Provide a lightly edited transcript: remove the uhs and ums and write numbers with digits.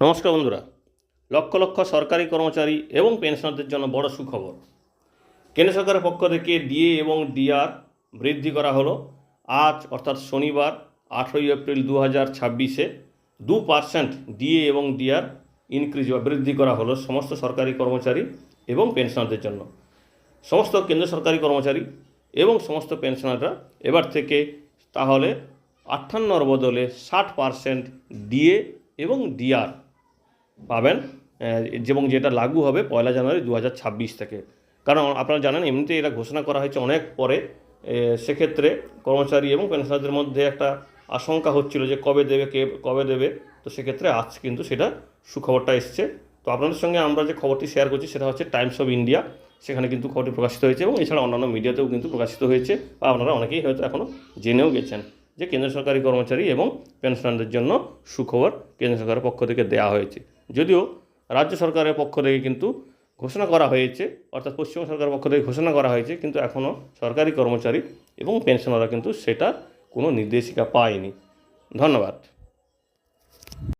নমস্কার বন্ধুরা, লক্ষ লক্ষ সরকারি কর্মচারী এবং পেনশনারদের জন্য বড় সুখবর। কেন্দ্র সরকারের পক্ষ থেকে ডিএ এবং ডিআর বৃদ্ধি করা হলো। আজ অর্থাৎ শনিবার 18 এপ্রিল 2026 2% ডিএ এবং ডিআর ইনক্রিজ বা বৃদ্ধি করা হলো সমস্ত সরকারি কর্মচারী এবং পেনশনারদের জন্য। সমস্ত কেন্দ্র সরকারি কর্মচারী এবং সমস্ত পেনশনাররা এবার থেকে তাহলে 58 বদলে 60% ডিএ এবং ডিআর পাবেন, এবং যেটা লাগু হবে 1 জানুয়ারি 2026 থেকে। কারণ আপনারা জানেন এমনিতেই এটা ঘোষণা করা হয়েছে অনেক পরে। সেক্ষেত্রে কর্মচারী এবং পেনশনারদের মধ্যে একটা আশঙ্কা হচ্ছিল যে কবে দেবে। তো সেক্ষেত্রে আজ কিন্তু সেটা সুখবরটা এসছে। তো আপনাদের সঙ্গে আমরা যে খবরটি শেয়ার করছি সেটা হচ্ছে টাইমস অফ ইন্ডিয়া, সেখানে কিন্তু খবরটি প্রকাশিত হয়েছে এবং এছাড়া অন্যান্য মিডিয়াতেও কিন্তু প্রকাশিত হয়েছে, বা আপনারা অনেকেই হয়তো এখনও জেনেও গেছেন যে কেন্দ্র সরকারি কর্মচারী এবং পেনশনারদের জন্য সুখবর কেন্দ্র সরকারের পক্ষ থেকে দেওয়া হয়েছে। যদিও রাজ্য সরকারের পক্ষ থেকে কিন্তু ঘোষণা করা হয়েছে, অর্থাৎ পশ্চিমবঙ্গ সরকারের পক্ষ থেকে ঘোষণা করা হয়েছে, কিন্তু এখনও সরকারি কর্মচারী এবং পেনশনাররা কিন্তু সেটা কোনো নির্দেশিকা পায়নি। ধন্যবাদ।